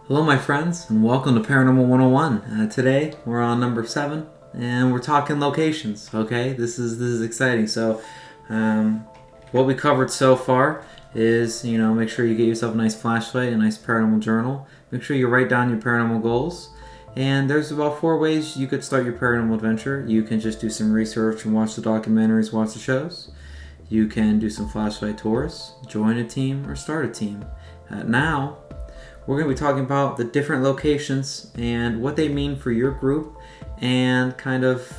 Hello, my friends, and welcome to Paranormal 101. Today, we're on number 7, and we're talking locations, okay? This is exciting. So, what we covered so far is, make sure you get yourself a nice flashlight, a nice paranormal journal. Make sure you write down your paranormal goals. And there's about 4 ways you could start your paranormal adventure. You can just do some research and watch the documentaries, watch the shows. You can do some flashlight tours, join a team, or start a team. Now, we're going to be talking about the different locations and what they mean for your group, and kind of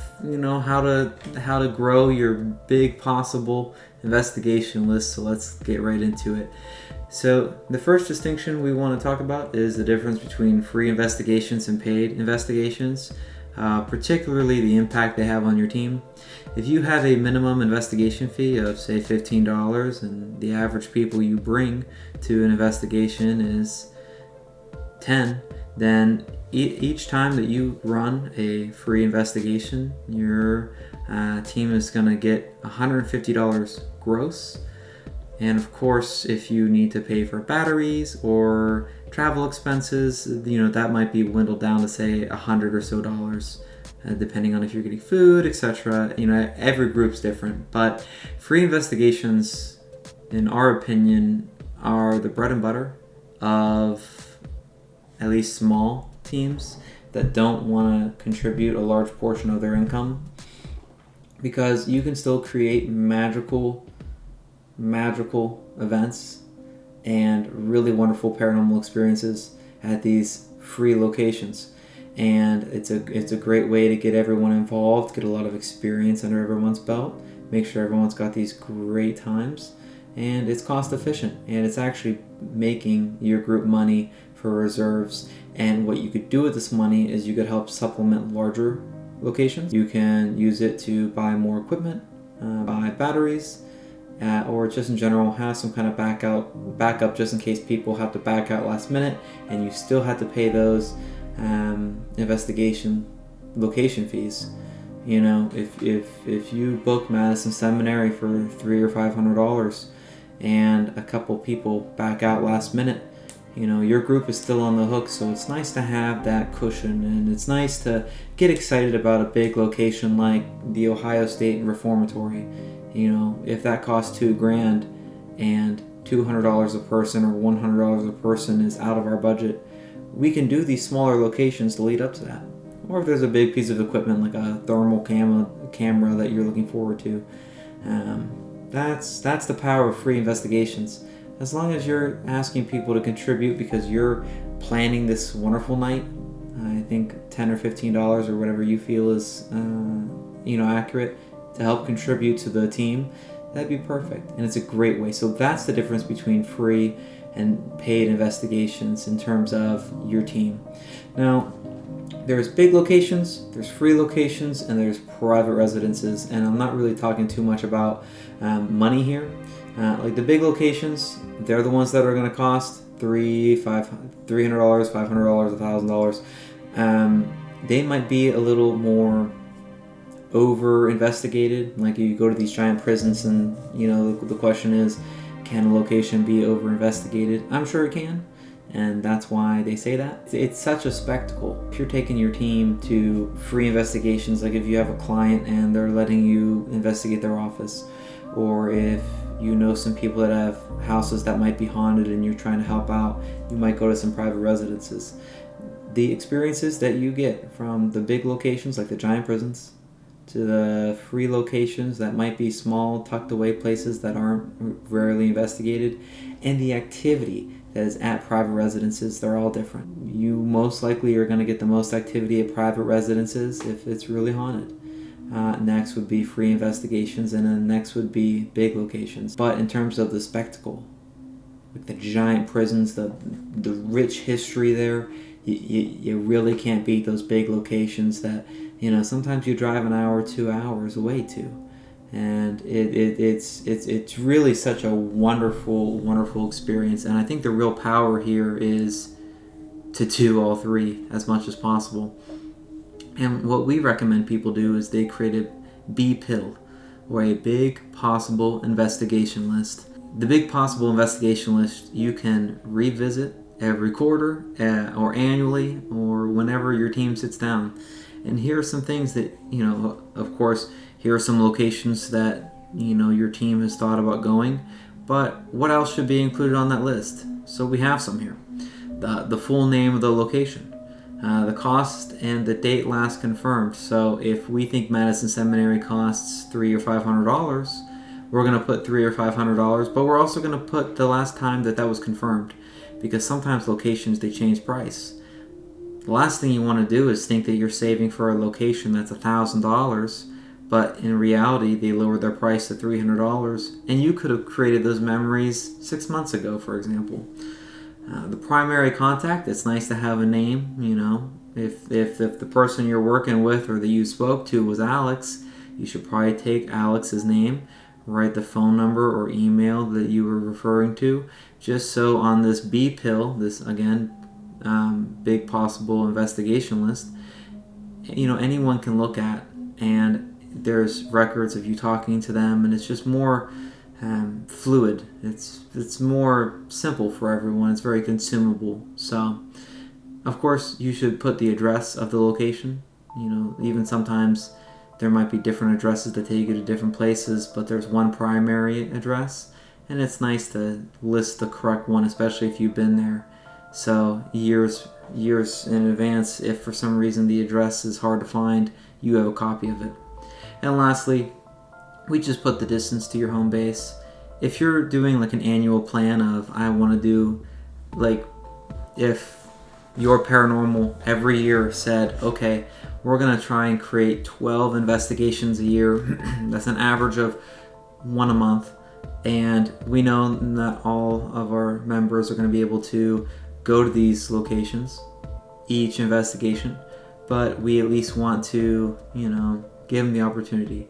how to grow your big possible investigation list. So let's get right into it. So the first distinction we want to talk about is the difference between free investigations and paid investigations, particularly the impact they have on your team. If you have a minimum investigation fee of say $15 and the average people you bring to an investigation is 10, then each time that you run a free investigation, your team is going to get $150 gross. And of course, if you need to pay for batteries or travel expenses, that might be dwindled down to say $100 or so, depending on if you're getting food, etc. Every group's different, but free investigations, in our opinion, are the bread and butter of at least small teams that don't want to contribute a large portion of their income, because you can still create magical events and really wonderful paranormal experiences at these free locations. And it's a great way to get everyone involved, get a lot of experience under everyone's belt, make sure everyone's got these great times, and it's cost efficient, and it's actually making your group money for reserves. And what you could do with this money is you could help supplement larger locations. You can use it to buy more equipment, buy batteries, or just in general have some kind of backup just in case people have to back out last minute and you still have to pay those investigation location fees. If you book Madison Seminary for $300 or $500 and a couple people back out last minute, your group is still on the hook. So it's nice to have that cushion, and it's nice to get excited about a big location like the Ohio State Reformatory. If that costs $2,000 and $200 a person or $100 a person is out of our budget, we can do these smaller locations to lead up to that. Or if there's a big piece of equipment like a thermal camera that you're looking forward to, that's the power of free investigations. As long as you're asking people to contribute because you're planning this wonderful night, I think $10 or $15 or whatever you feel is accurate to help contribute to the team, that'd be perfect. And it's a great way. So that's the difference between free and paid investigations in terms of your team. Now, there's big locations, there's free locations, and there's private residences. And I'm not really talking too much about money here. Like the big locations, they're the ones that are going to cost $300, $500, $1,000. They might be a little more over investigated. Like you go to these giant prisons and the question is, can a location be over investigated? I'm sure it can, and that's why they say that. It's such a spectacle. If you're taking your team to free investigations, like if you have a client and they're letting you investigate their office, or if some people that have houses that might be haunted and you're trying to help out, you might go to some private residences. The experiences that you get from the big locations like the giant prisons to the free locations that might be small, tucked away places that aren't rarely investigated, and the activity that is at private residences, they're all different. You most likely are going to get the most activity at private residences if it's really haunted. Next would be free investigations, and then next would be big locations. But in terms of the spectacle, like the giant prisons, the rich history there, you really can't beat those big locations that sometimes you drive an hour, 2 hours away to. And it's really such a wonderful experience. And I think the real power here is to do all three as much as possible. And what we recommend people do is they create a B-PIL, or a big possible investigation list. The big possible investigation list you can revisit every quarter or annually or whenever your team sits down. And here are some things that, of course, here are some locations that, your team has thought about going. But what else should be included on that list? So we have some here. The full name of the location, the cost, and the date last confirmed. So if we think Madison Seminary costs $300 or $500, we're going to put $300 or $500, but we're also going to put the last time that was confirmed, because sometimes locations, they change price. The last thing you want to do is think that you're saving for a location that's $1,000, but in reality they lowered their price to $300, and you could have created those memories 6 months ago, for example. The primary contact, it's nice to have a name. If the person you're working with or that you spoke to was Alex, you should probably take Alex's name, write the phone number or email that you were referring to, just so on this B pill, this again big possible investigation list, anyone can look at, and there's records of you talking to them, and it's just more fluid. It's more simple for everyone. It's very consumable. So, of course, you should put the address of the location. Even sometimes there might be different addresses that take you to different places, but there's one primary address, and it's nice to list the correct one, especially if you've been there. So years in advance, if for some reason the address is hard to find, you have a copy of it. And lastly, we just put the distance to your home base. If you're doing like an annual plan of, I want to do, like, if YourParanormal every year said, okay, we're going to try and create 12 investigations a year. That's an average of one a month. And we know not all of our members are going to be able to go to these locations, each investigation, but we at least want to, give them the opportunity.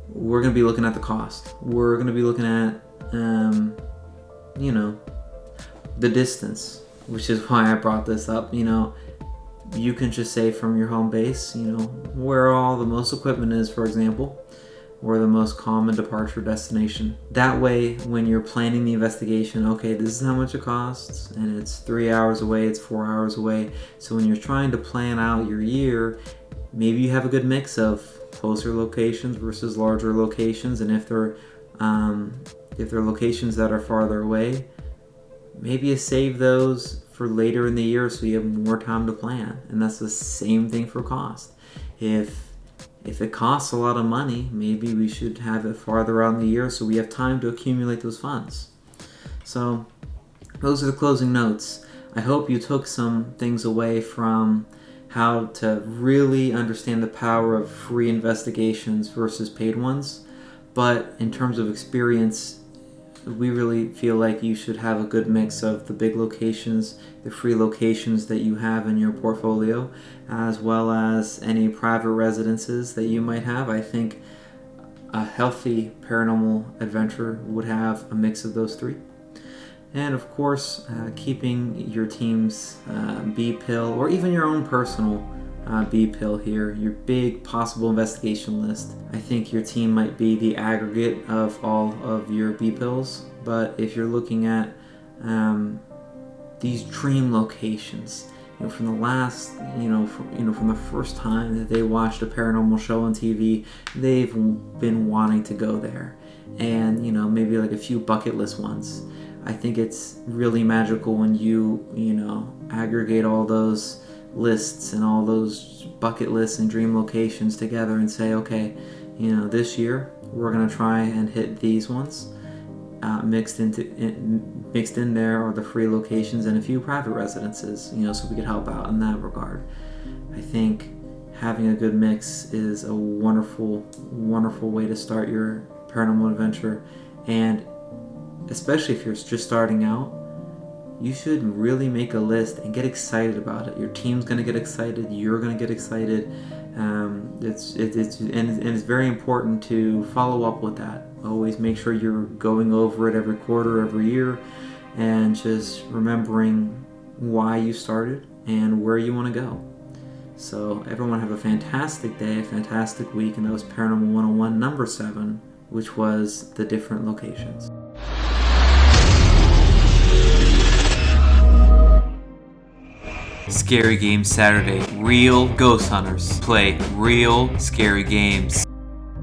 We're going to be looking at the cost. We're going to be looking at, the distance, which is why I brought this up. You can just say from your home base, where all the most equipment is, for example, or the most common departure destination. That way, when you're planning the investigation, okay, this is how much it costs, and it's 3 hours away, it's 4 hours away. So when you're trying to plan out your year, maybe you have a good mix of closer locations versus larger locations, and if they're locations that are farther away, maybe you save those for later in the year so you have more time to plan. And that's the same thing for cost. If it costs a lot of money, maybe we should have it farther out in the year so we have time to accumulate those funds. So those are the closing notes. I hope you took some things away from how to really understand the power of free investigations versus paid ones. But in terms of experience, we really feel like you should have a good mix of the big locations, the free locations that you have in your portfolio, as well as any private residences that you might have. I think a healthy paranormal adventure would have a mix of those three. And of course, keeping your team's B pill, or even your own personal B pill here, your big possible investigation list. I think your team might be the aggregate of all of your B pills, but if you're looking at these dream locations, from the last, from the first time that they watched a paranormal show on TV, they've been wanting to go there, and maybe like a few bucket list ones. I think it's really magical when you aggregate all those lists and all those bucket lists and dream locations together and say, okay, this year we're gonna try and hit these ones. Mixed in there are the free locations and a few private residences, so we could help out in that regard. I think having a good mix is a wonderful, wonderful way to start your paranormal adventure, and especially if you're just starting out, you should really make a list and get excited about it. Your team's going to get excited. You're going to get excited. It's very important to follow up with that. Always make sure you're going over it every quarter, every year, and just remembering why you started and where you want to go. So everyone have a fantastic day, a fantastic week, and that was Paranormal 101 number 7, which was the different locations. Scary Games Saturday. Real ghost hunters play real scary games.